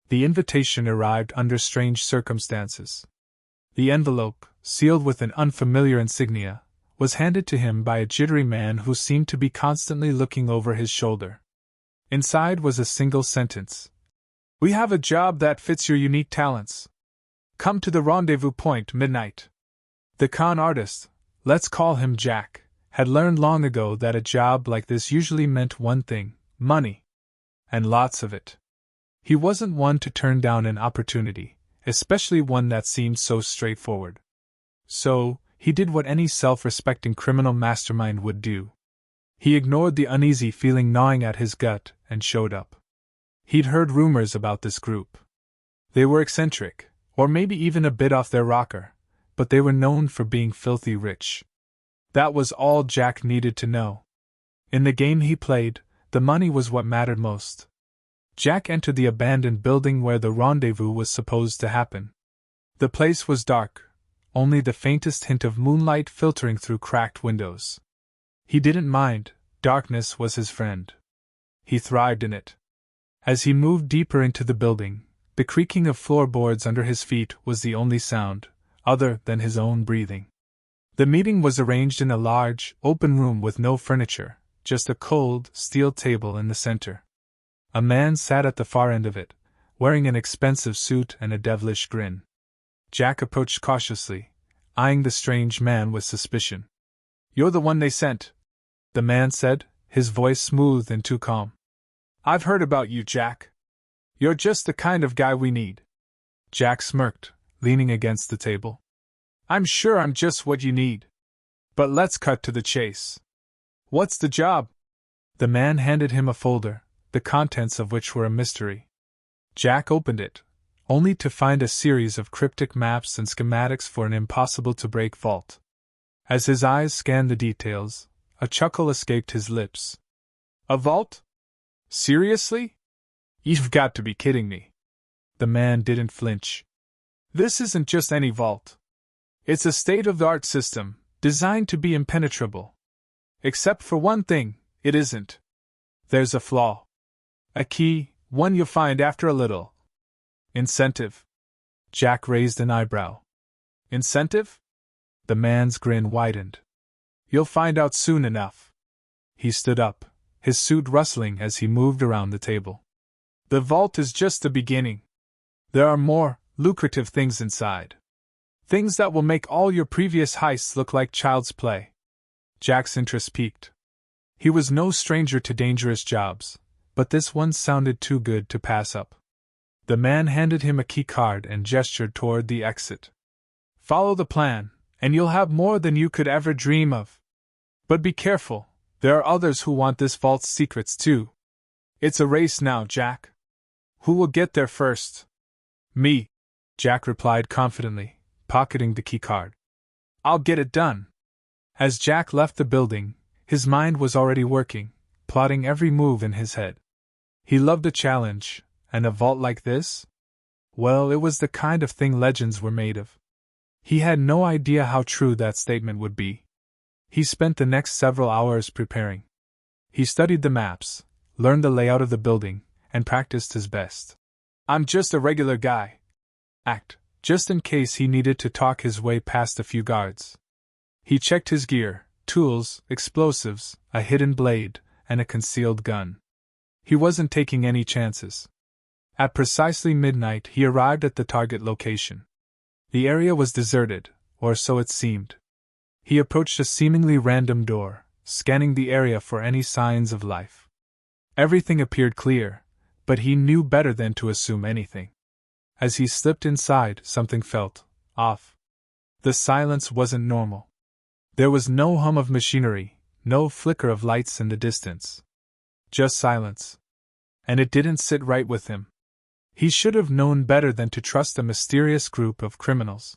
The invitation arrived under strange circumstances. The envelope, sealed with an unfamiliar insignia, was handed to him by a jittery man who seemed to be constantly looking over his shoulder. Inside was a single sentence. "We have a job that fits your unique talents. Come to the rendezvous point midnight." The con artist, let's call him Jack, had learned long ago that a job like this usually meant one thing: money. And lots of it. He wasn't one to turn down an opportunity, especially one that seemed so straightforward. So, he did what any self-respecting criminal mastermind would do. He ignored the uneasy feeling gnawing at his gut and showed up. He'd heard rumors about this group. They were eccentric, or maybe even a bit off their rocker, but they were known for being filthy rich. That was all Jack needed to know. In the game he played, the money was what mattered most. Jack entered the abandoned building where the rendezvous was supposed to happen. The place was dark, only the faintest hint of moonlight filtering through cracked windows. He didn't mind, darkness was his friend. He thrived in it. As he moved deeper into the building, the creaking of floorboards under his feet was the only sound, other than his own breathing. The meeting was arranged in a large, open room with no furniture, just a cold, steel table in the center. A man sat at the far end of it, wearing an expensive suit and a devilish grin. Jack approached cautiously, eyeing the strange man with suspicion. "You're the one they sent," the man said, his voice smooth and too calm. "I've heard about you, Jack. You're just the kind of guy we need." Jack smirked, leaning against the table. "I'm sure I'm just what you need. But let's cut to the chase. What's the job?" The man handed him a folder, the contents of which were a mystery. Jack opened it, only to find a series of cryptic maps and schematics for an impossible-to-break vault. As his eyes scanned the details, a chuckle escaped his lips. "A vault? Seriously? You've got to be kidding me." The man didn't flinch. "This isn't just any vault. It's a state-of-the-art system, designed to be impenetrable. Except for one thing, it isn't. There's a flaw. A key, one you'll find after a little. Incentive." Jack raised an eyebrow. "Incentive?" The man's grin widened. "You'll find out soon enough." He stood up, his suit rustling as he moved around the table. "The vault is just the beginning. There are more, lucrative things inside. Things that will make all your previous heists look like child's play." Jack's interest piqued. He was no stranger to dangerous jobs, but this one sounded too good to pass up. The man handed him a key card and gestured toward the exit. "Follow the plan, and you'll have more than you could ever dream of. But be careful, there are others who want this vault's secrets too. It's a race now, Jack. Who will get there first?" "Me," Jack replied confidently, pocketing the key card. "I'll get it done." As Jack left the building, his mind was already working, plotting every move in his head. He loved a challenge, and a vault like this? Well, it was the kind of thing legends were made of. He had no idea how true that statement would be. He spent the next several hours preparing. He studied the maps, learned the layout of the building, and practiced his best. "I'm just a regular guy," just in case he needed to talk his way past a few guards. He checked his gear, tools, explosives, a hidden blade, and a concealed gun. He wasn't taking any chances. At precisely midnight he arrived at the target location. The area was deserted, or so it seemed. He approached a seemingly random door, scanning the area for any signs of life. Everything appeared clear, but he knew better than to assume anything. As he slipped inside, something felt off. The silence wasn't normal. There was no hum of machinery, no flicker of lights in the distance. Just silence. And it didn't sit right with him. He should have known better than to trust a mysterious group of criminals.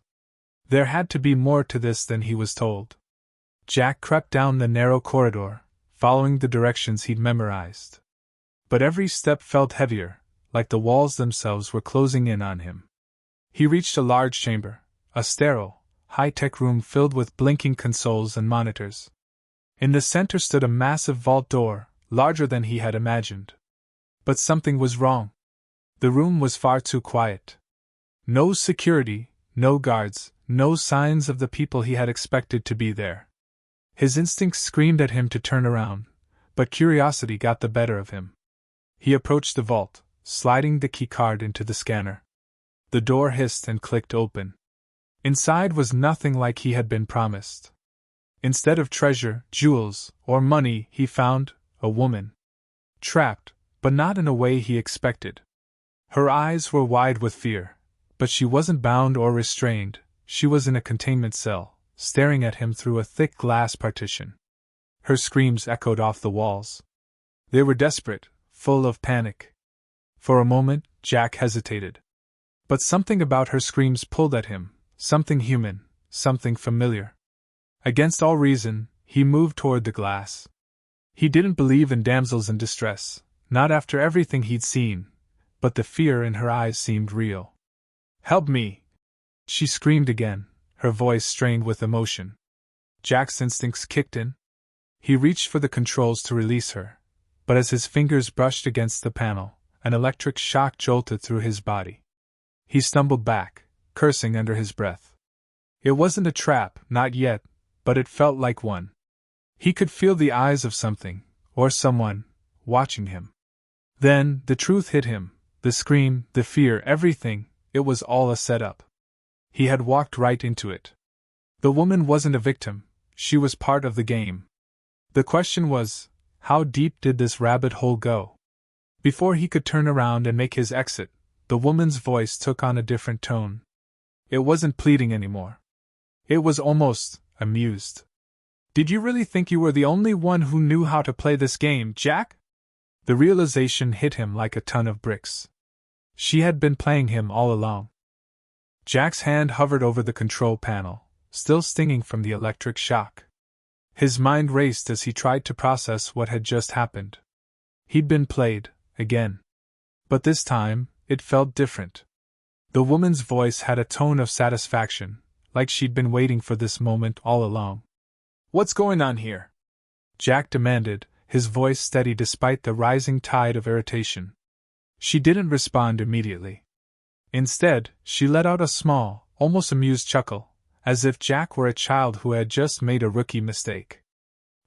There had to be more to this than he was told. Jack crept down the narrow corridor, following the directions he'd memorized. But every step felt heavier, like the walls themselves were closing in on him. He reached a large chamber, a sterile, high-tech room filled with blinking consoles and monitors. In the center stood a massive vault door, larger than he had imagined. But something was wrong. The room was far too quiet. No security, no guards, no signs of the people he had expected to be there. His instincts screamed at him to turn around, but curiosity got the better of him. He approached the vault, sliding the keycard into the scanner. The door hissed and clicked open. Inside was nothing like he had been promised. Instead of treasure, jewels, or money, he found a woman. Trapped, but not in a way he expected. Her eyes were wide with fear, but she wasn't bound or restrained. She was in a containment cell, staring at him through a thick glass partition. Her screams echoed off the walls. They were desperate, full of panic. For a moment, Jack hesitated. But something about her screams pulled at him, something human, something familiar. Against all reason, he moved toward the glass. He didn't believe in damsels in distress, not after everything he'd seen, but the fear in her eyes seemed real. "Help me!" she screamed again, her voice strained with emotion. Jack's instincts kicked in. He reached for the controls to release her, but as his fingers brushed against the panel, an electric shock jolted through his body. He stumbled back, cursing under his breath. It wasn't a trap, not yet, but it felt like one. He could feel the eyes of something, or someone, watching him. Then, the truth hit him, the scream, the fear, everything, it was all a setup. He had walked right into it. The woman wasn't a victim, she was part of the game. The question was, how deep did this rabbit hole go? Before he could turn around and make his exit, the woman's voice took on a different tone. It wasn't pleading anymore. It was almost amused. "Did you really think you were the only one who knew how to play this game, Jack?" The realization hit him like a ton of bricks. She had been playing him all along. Jack's hand hovered over the control panel, still stinging from the electric shock. His mind raced as he tried to process what had just happened. He'd been played, again. But this time, it felt different. The woman's voice had a tone of satisfaction, like she'd been waiting for this moment all along. "What's going on here?" Jack demanded, his voice steady despite the rising tide of irritation. She didn't respond immediately. Instead, she let out a small, almost amused chuckle, as if Jack were a child who had just made a rookie mistake.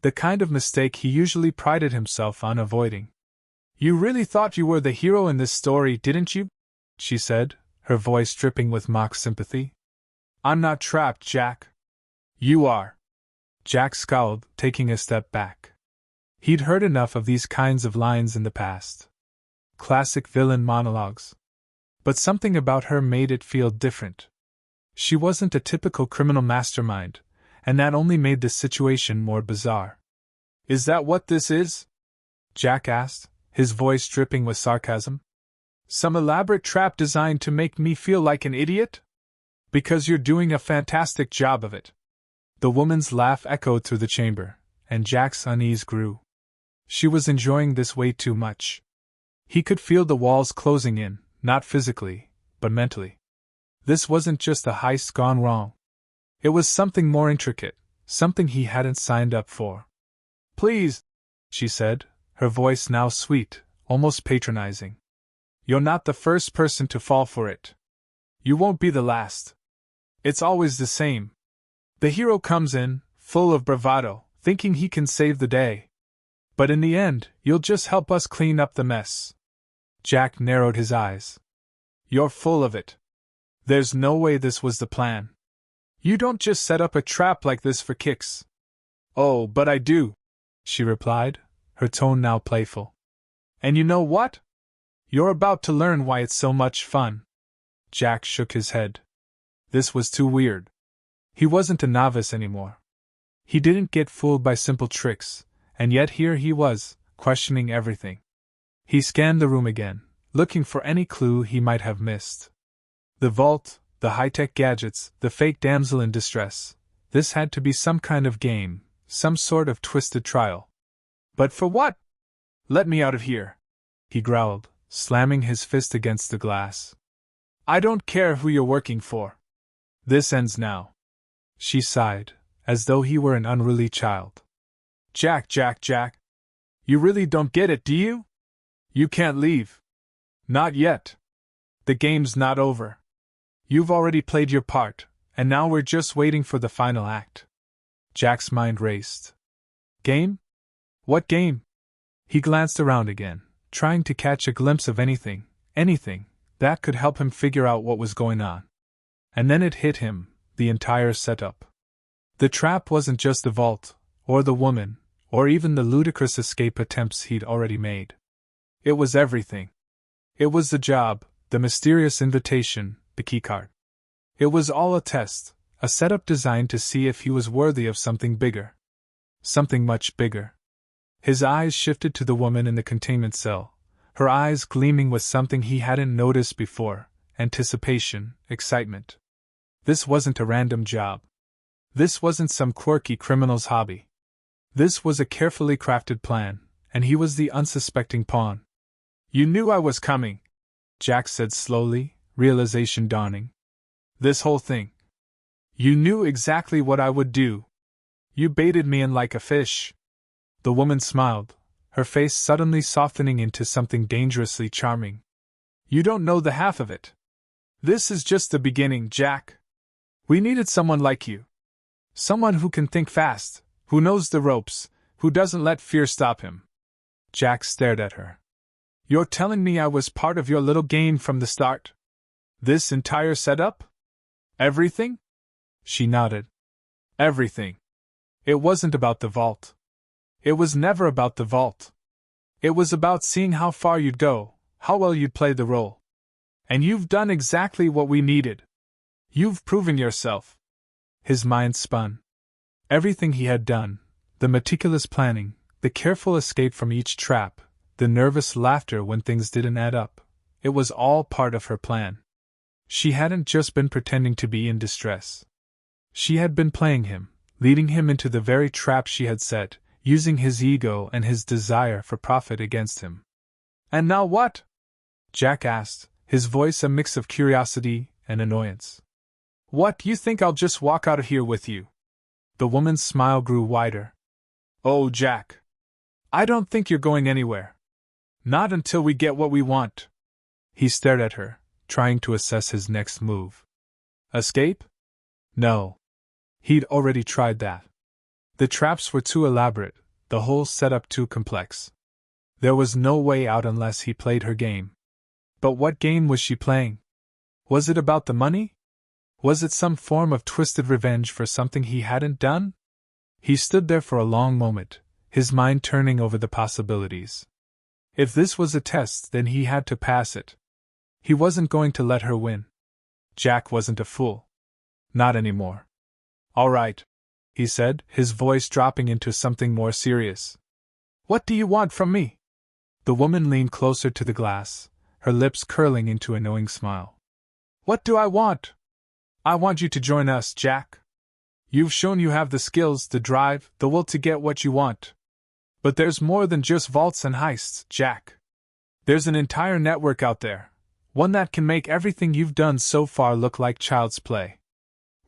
The kind of mistake he usually prided himself on avoiding. "You really thought you were the hero in this story, didn't you?" she said, her voice dripping with mock sympathy. "I'm not trapped, Jack." "You are." Jack scowled, taking a step back. He'd heard enough of these kinds of lines in the past. Classic villain monologues. But something about her made it feel different. She wasn't a typical criminal mastermind, and that only made the situation more bizarre. "Is that what this is?" Jack asked, his voice dripping with sarcasm. "Some elaborate trap designed to make me feel like an idiot? Because you're doing a fantastic job of it." The woman's laugh echoed through the chamber, and Jack's unease grew. She was enjoying this way too much. He could feel the walls closing in, not physically, but mentally. This wasn't just a heist gone wrong. It was something more intricate, something he hadn't signed up for. "Please," she said, her voice now sweet, almost patronizing. "You're not the first person to fall for it. You won't be the last. It's always the same. The hero comes in, full of bravado, thinking he can save the day. But in the end, you'll just help us clean up the mess." Jack narrowed his eyes. "You're full of it. There's no way this was the plan. You don't just set up a trap like this for kicks." "Oh, but I do," she replied, her tone now playful. "And you know what? You're about to learn why it's so much fun." Jack shook his head. This was too weird. He wasn't a novice anymore. He didn't get fooled by simple tricks, and yet here he was, questioning everything. He scanned the room again, looking for any clue he might have missed. The vault, the high-tech gadgets, the fake damsel in distress. This had to be some kind of game, some sort of twisted trial. "But for what? Let me out of here," he growled, slamming his fist against the glass. "I don't care who you're working for. This ends now." She sighed, as though he were an unruly child. Jack. You really don't get it, do you? You can't leave." "Not yet," The game's not over. You've already played your part, and now we're just waiting for the final act. Jack's mind raced. Game? What game? He glanced around again, trying to catch a glimpse of anything that could help him figure out what was going on. And then it hit him, the entire setup. The trap wasn't just the vault, or the woman, or even the ludicrous escape attempts he'd already made. It was everything. It was the job, the mysterious invitation, the keycard. It was all a test, a setup designed to see if he was worthy of something bigger. Something much bigger. His eyes shifted to the woman in the containment cell, her eyes gleaming with something he hadn't noticed before: anticipation, excitement. This wasn't a random job. This wasn't some quirky criminal's hobby. This was a carefully crafted plan, and he was the unsuspecting pawn. You knew I was coming, Jack said slowly, realization dawning. This whole thing. You knew exactly what I would do. You baited me in like a fish. The woman smiled, her face suddenly softening into something dangerously charming. You don't know the half of it. This is just the beginning, Jack. We needed someone like you. Someone who can think fast, who knows the ropes, who doesn't let fear stop him. Jack stared at her. You're telling me I was part of your little game from the start? This entire setup? Everything? She nodded. Everything. It wasn't about the vault. It was never about the vault. It was about seeing how far you'd go, how well you'd play the role. And you've done exactly what we needed. You've proven yourself. His mind spun. Everything he had done, the meticulous planning, the careful escape from each trap, the nervous laughter when things didn't add up, it was all part of her plan. She hadn't just been pretending to be in distress. She had been playing him, leading him into the very trap she had set, using his ego and his desire for profit against him. And now what? Jack asked, his voice a mix of curiosity and annoyance. What, you think I'll just walk out of here with you? The woman's smile grew wider. Oh, Jack. I don't think you're going anywhere. Not until we get what we want. He stared at her, trying to assess his next move. Escape? No. He'd already tried that. The traps were too elaborate, the whole setup too complex. There was no way out unless he played her game. But what game was she playing? Was it about the money? Was it some form of twisted revenge for something he hadn't done? He stood there for a long moment, his mind turning over the possibilities. If this was a test, then he had to pass it. He wasn't going to let her win. Jack wasn't a fool. Not anymore. All right, he said, his voice dropping into something more serious. What do you want from me? The woman leaned closer to the glass, her lips curling into a knowing smile. What do I want? I want you to join us, Jack. You've shown you have the skills, the drive, the will to get what you want. But there's more than just vaults and heists, Jack. There's an entire network out there, one that can make everything you've done so far look like child's play.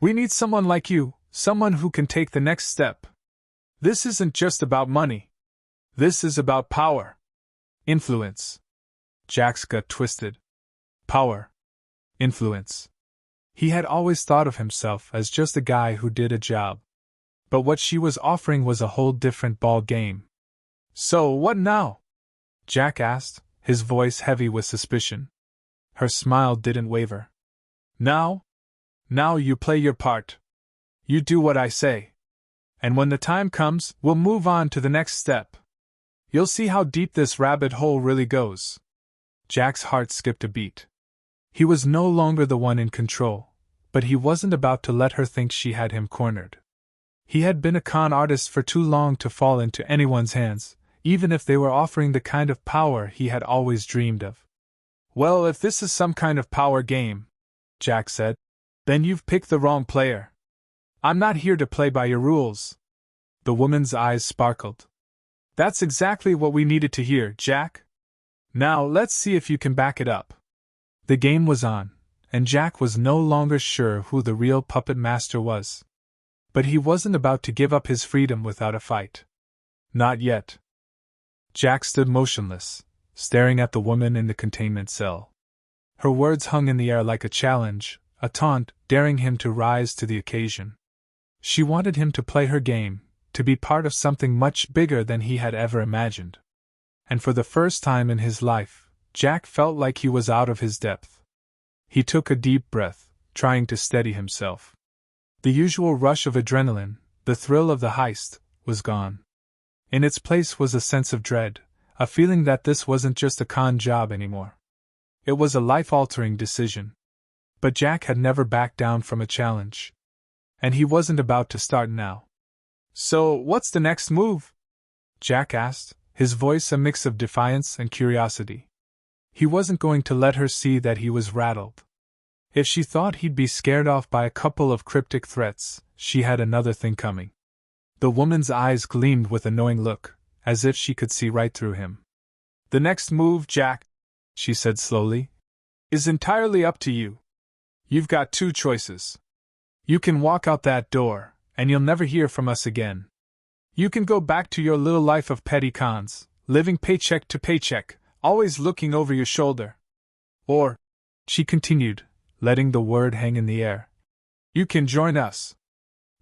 We need someone like you, someone who can take the next step. This isn't just about money. This is about power. Influence. Jack's gut twisted. Power. Influence. He had always thought of himself as just a guy who did a job. But what she was offering was a whole different ball game. So what now? Jack asked, his voice heavy with suspicion. Her smile didn't waver. Now? Now you play your part. You do what I say. And when the time comes, we'll move on to the next step. You'll see how deep this rabbit hole really goes. Jack's heart skipped a beat. He was no longer the one in control, but he wasn't about to let her think she had him cornered. He had been a con artist for too long to fall into anyone's hands, even if they were offering the kind of power he had always dreamed of. Well, if this is some kind of power game, Jack said, then you've picked the wrong player. I'm not here to play by your rules. The woman's eyes sparkled. That's exactly what we needed to hear, Jack. Now let's see if you can back it up. The game was on, and Jack was no longer sure who the real puppet master was. But he wasn't about to give up his freedom without a fight. Not yet. Jack stood motionless, staring at the woman in the containment cell. Her words hung in the air like a challenge, a taunt, daring him to rise to the occasion. She wanted him to play her game, to be part of something much bigger than he had ever imagined. And for the first time in his life, Jack felt like he was out of his depth. He took a deep breath, trying to steady himself. The usual rush of adrenaline, the thrill of the heist, was gone. In its place was a sense of dread, a feeling that this wasn't just a con job anymore. It was a life-altering decision. But Jack had never backed down from a challenge. And he wasn't about to start now. "So, what's the next move?" Jack asked, his voice a mix of defiance and curiosity. He wasn't going to let her see that he was rattled. If she thought he'd be scared off by a couple of cryptic threats, she had another thing coming. The woman's eyes gleamed with a knowing look, as if she could see right through him. "The next move, Jack," she said slowly, "is entirely up to you. You've got two choices. You can walk out that door, and you'll never hear from us again. You can go back to your little life of petty cons, living paycheck to paycheck, always looking over your shoulder. Or," she continued, letting the word hang in the air, "you can join us.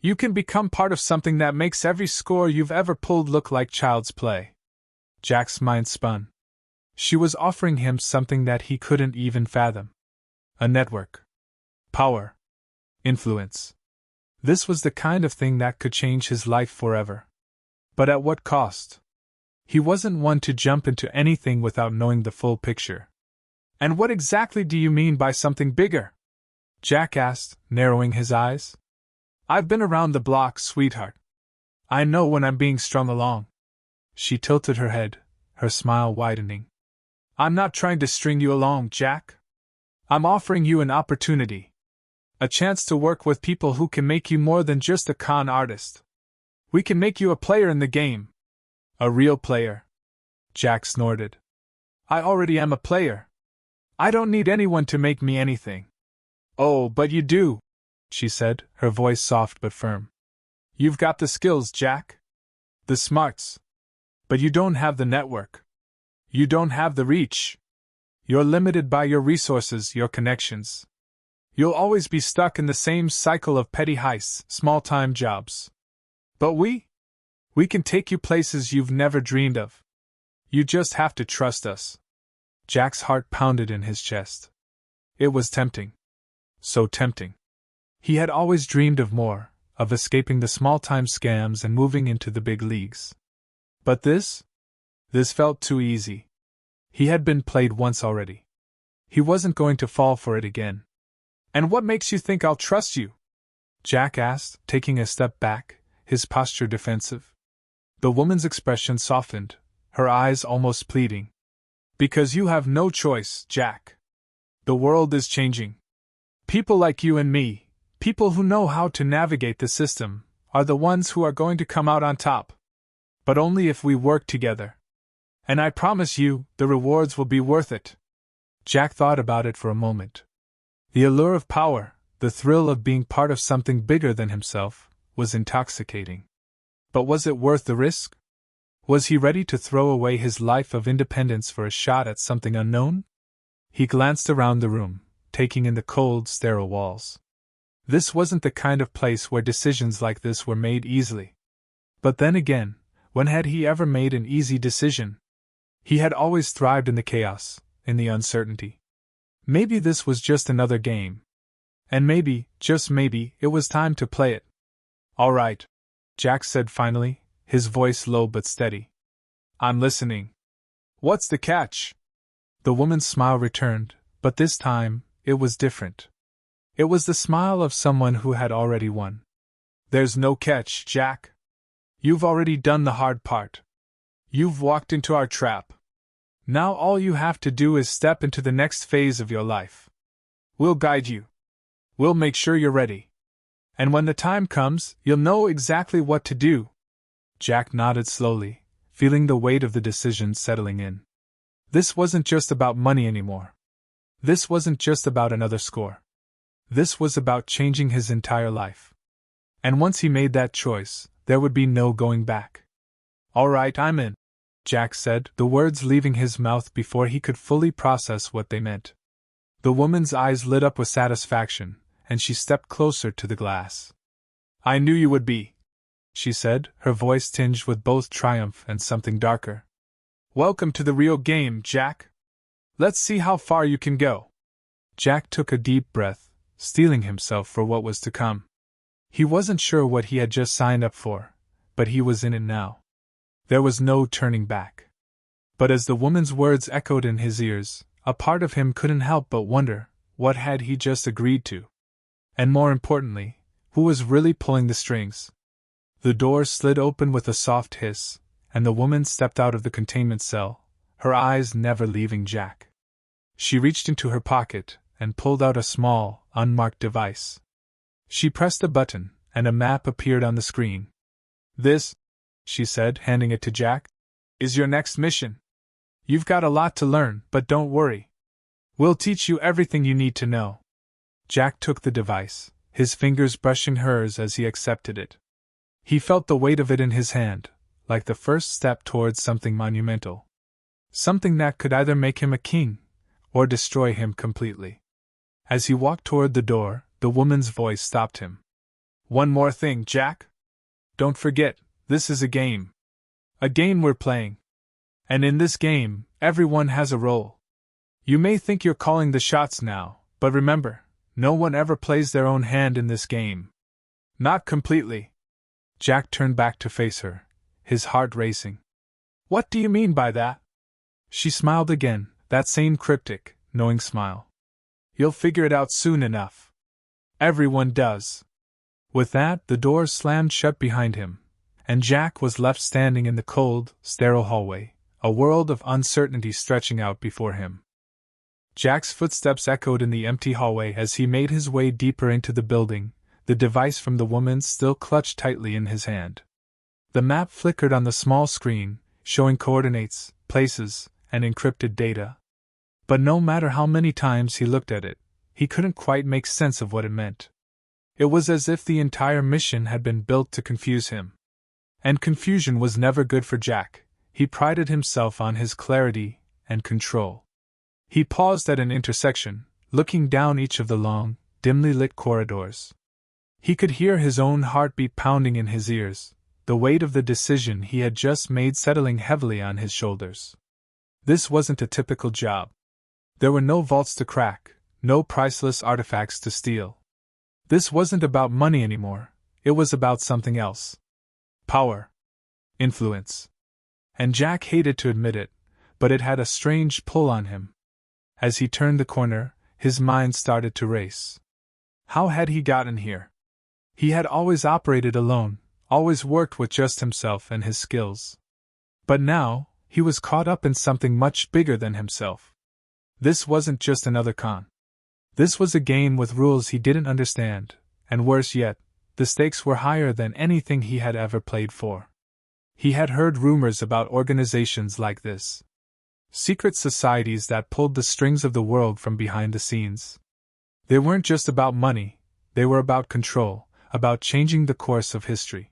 You can become part of something that makes every score you've ever pulled look like child's play." Jack's mind spun. She was offering him something that he couldn't even fathom. A network. Power. Influence. This was the kind of thing that could change his life forever. But at what cost? He wasn't one to jump into anything without knowing the full picture. "And what exactly do you mean by something bigger?" Jack asked, narrowing his eyes. "I've been around the block, sweetheart. I know when I'm being strung along." She tilted her head, her smile widening. "I'm not trying to string you along, Jack. I'm offering you an opportunity. A chance to work with people who can make you more than just a con artist. We can make you a player in the game. A real player." Jack snorted. "I already am a player. I don't need anyone to make me anything." "Oh, but you do," she said, her voice soft but firm. "You've got the skills, Jack. The smarts. But you don't have the network. You don't have the reach. You're limited by your resources, your connections. You'll always be stuck in the same cycle of petty heists, small-time jobs. But we can take you places you've never dreamed of. You just have to trust us." Jack's heart pounded in his chest. It was tempting. So tempting. He had always dreamed of more, of escaping the small-time scams and moving into the big leagues. But this felt too easy. He had been played once already. He wasn't going to fall for it again. "And what makes you think I'll trust you?" Jack asked, taking a step back, his posture defensive. The woman's expression softened, her eyes almost pleading. "Because you have no choice, Jack. The world is changing. People like you and me, people who know how to navigate the system, are the ones who are going to come out on top. But only if we work together. And I promise you, the rewards will be worth it." Jack thought about it for a moment. The allure of power, the thrill of being part of something bigger than himself, was intoxicating. But was it worth the risk? Was he ready to throw away his life of independence for a shot at something unknown? He glanced around the room, taking in the cold, sterile walls. This wasn't the kind of place where decisions like this were made easily. But then again, when had he ever made an easy decision? He had always thrived in the chaos, in the uncertainty. Maybe this was just another game. And maybe, just maybe, it was time to play it. "All right," Jack said finally, his voice low but steady. "I'm listening. What's the catch?" The woman's smile returned, but this time, it was different. It was the smile of someone who had already won. "There's no catch, Jack. You've already done the hard part. You've walked into our trap. Now all you have to do is step into the next phase of your life. We'll guide you. We'll make sure you're ready. And when the time comes, you'll know exactly what to do." Jack nodded slowly, feeling the weight of the decision settling in. This wasn't just about money anymore. This wasn't just about another score. This was about changing his entire life. And once he made that choice, there would be no going back. "All right, I'm in," Jack said, the words leaving his mouth before he could fully process what they meant. The woman's eyes lit up with satisfaction, and she stepped closer to the glass. "I knew you would be," she said, her voice tinged with both triumph and something darker. "Welcome to the real game, Jack. Let's see how far you can go." Jack took a deep breath, steeling himself for what was to come. He wasn't sure what he had just signed up for, but he was in it now. There was no turning back. But as the woman's words echoed in his ears, a part of him couldn't help but wonder, what had he just agreed to? And more importantly, who was really pulling the strings? The door slid open with a soft hiss, and the woman stepped out of the containment cell, her eyes never leaving Jack. She reached into her pocket and pulled out a small, unmarked device. She pressed a button, and a map appeared on the screen. "This," she said, handing it to Jack, "is your next mission. You've got a lot to learn, but don't worry. We'll teach you everything you need to know." Jack took the device, his fingers brushing hers as he accepted it. He felt the weight of it in his hand, like the first step towards something monumental. Something that could either make him a king, or destroy him completely. As he walked toward the door, the woman's voice stopped him. "One more thing, Jack. Don't forget, this is a game. A game we're playing. And in this game, everyone has a role. You may think you're calling the shots now, but remember, no one ever plays their own hand in this game. Not completely." Jack turned back to face her, his heart racing. "What do you mean by that?" She smiled again, that same cryptic, knowing smile. "You'll figure it out soon enough. Everyone does." With that, the door slammed shut behind him, and Jack was left standing in the cold, sterile hallway, a world of uncertainty stretching out before him. Jack's footsteps echoed in the empty hallway as he made his way deeper into the building, the device from the woman still clutched tightly in his hand. The map flickered on the small screen, showing coordinates, places, and encrypted data. But no matter how many times he looked at it, he couldn't quite make sense of what it meant. It was as if the entire mission had been built to confuse him. And confusion was never good for Jack. He prided himself on his clarity and control. He paused at an intersection, looking down each of the long, dimly lit corridors. He could hear his own heartbeat pounding in his ears, the weight of the decision he had just made settling heavily on his shoulders. This wasn't a typical job. There were no vaults to crack, no priceless artifacts to steal. This wasn't about money anymore, it was about something else. Power. Influence. And Jack hated to admit it, but it had a strange pull on him. As he turned the corner, his mind started to race. How had he gotten here? He had always operated alone, always worked with just himself and his skills. But now, he was caught up in something much bigger than himself. This wasn't just another con. This was a game with rules he didn't understand, and worse yet, the stakes were higher than anything he had ever played for. He had heard rumors about organizations like this. Secret societies that pulled the strings of the world from behind the scenes. They weren't just about money, they were about control, about changing the course of history.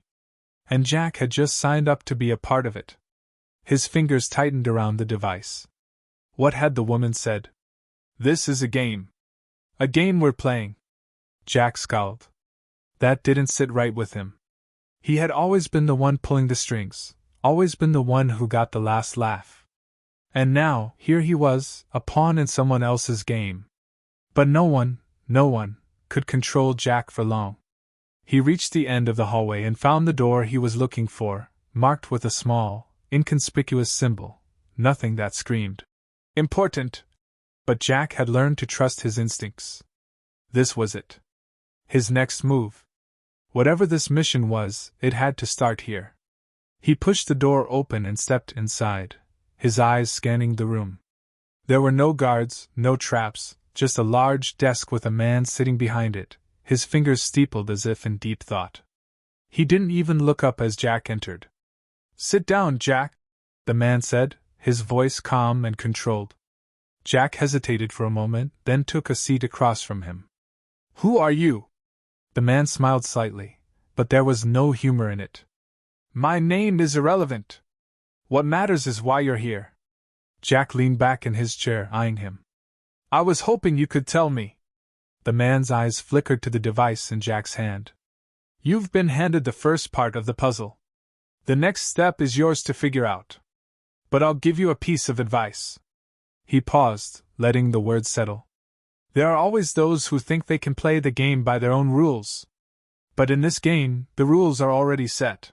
And Jack had just signed up to be a part of it. His fingers tightened around the device. What had the woman said? "This is a game. A game we're playing." Jack scowled. That didn't sit right with him. He had always been the one pulling the strings, always been the one who got the last laugh. And now, here he was, a pawn in someone else's game. But no one, could control Jack for long. He reached the end of the hallway and found the door he was looking for, marked with a small, inconspicuous symbol, nothing that screamed important. But Jack had learned to trust his instincts. This was it. His next move. Whatever this mission was, it had to start here. He pushed the door open and stepped inside, his eyes scanning the room. There were no guards, no traps, just a large desk with a man sitting behind it, his fingers steepled as if in deep thought. He didn't even look up as Jack entered. "Sit down, Jack," the man said, his voice calm and controlled. Jack hesitated for a moment, then took a seat across from him. "Who are you?" The man smiled slightly, but there was no humor in it. "My name is irrelevant. What matters is why you're here." Jack leaned back in his chair, eyeing him. I was hoping you could tell me. The man's eyes flickered to the device in Jack's hand. You've been handed the first part of the puzzle. The next step is yours to figure out. But I'll give you a piece of advice. He paused, letting the words settle. There are always those who think they can play the game by their own rules. But in this game, the rules are already set.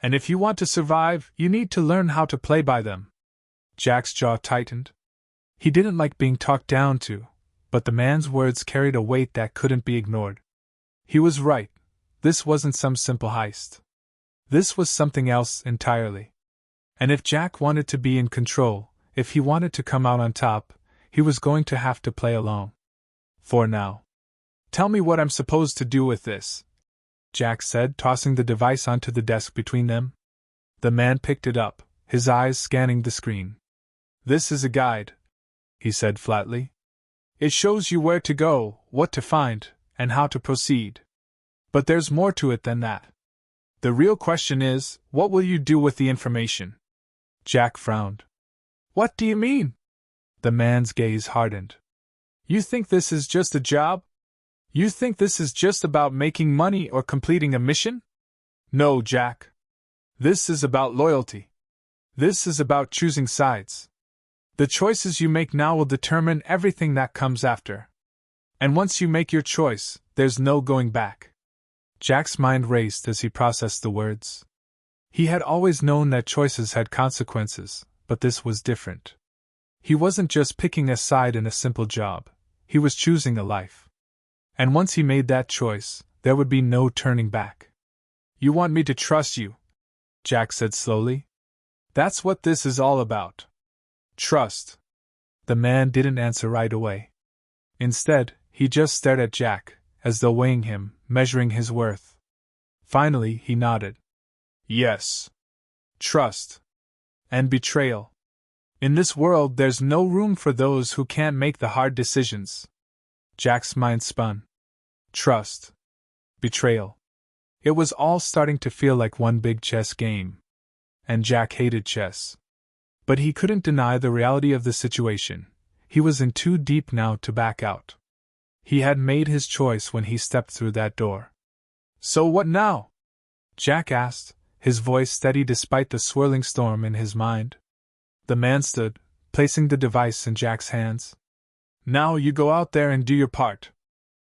And if you want to survive, you need to learn how to play by them. Jack's jaw tightened. He didn't like being talked down to, but the man's words carried a weight that couldn't be ignored. He was right. This wasn't some simple heist. This was something else entirely. And if Jack wanted to be in control, if he wanted to come out on top, he was going to have to play along. For now. Tell me what I'm supposed to do with this, Jack said, tossing the device onto the desk between them. The man picked it up, his eyes scanning the screen. This is a guide, he said flatly. It shows you where to go, what to find, and how to proceed. But there's more to it than that. The real question is, what will you do with the information? Jack frowned. What do you mean? The man's gaze hardened. You think this is just a job? You think this is just about making money or completing a mission? No, Jack. This is about loyalty. This is about choosing sides. The choices you make now will determine everything that comes after. And once you make your choice, there's no going back. Jack's mind raced as he processed the words. He had always known that choices had consequences, but this was different. He wasn't just picking a side in a simple job, he was choosing a life. And once he made that choice, there would be no turning back. You want me to trust you, Jack said slowly. That's what this is all about. Trust. The man didn't answer right away. Instead, he just stared at Jack, as though weighing him, measuring his worth. Finally, he nodded. Yes. Trust. And betrayal. In this world, there's no room for those who can't make the hard decisions. Jack's mind spun. Trust. Betrayal. It was all starting to feel like one big chess game. And Jack hated chess. But he couldn't deny the reality of the situation. He was in too deep now to back out. He had made his choice when he stepped through that door. So what now? Jack asked, his voice steady despite the swirling storm in his mind. The man stood, placing the device in Jack's hands. Now you go out there and do your part.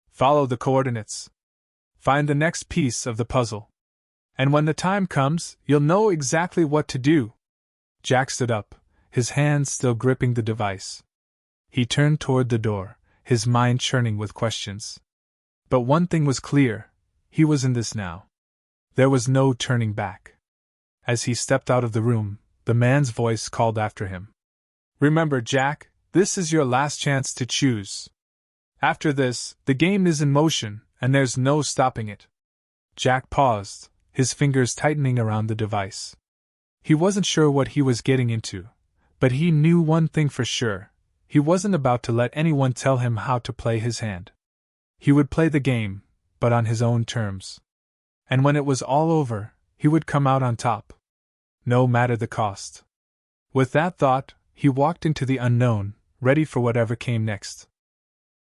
Follow the coordinates. Find the next piece of the puzzle. And when the time comes, you'll know exactly what to do. Jack stood up, his hands still gripping the device. He turned toward the door, his mind churning with questions. But one thing was clear, he was in this now. There was no turning back. As he stepped out of the room, the man's voice called after him. Remember, Jack, this is your last chance to choose. After this, the game is in motion, and there's no stopping it. Jack paused, his fingers tightening around the device. He wasn't sure what he was getting into, but he knew one thing for sure. He wasn't about to let anyone tell him how to play his hand. He would play the game, but on his own terms. And when it was all over, he would come out on top. No matter the cost. With that thought, he walked into the unknown, ready for whatever came next.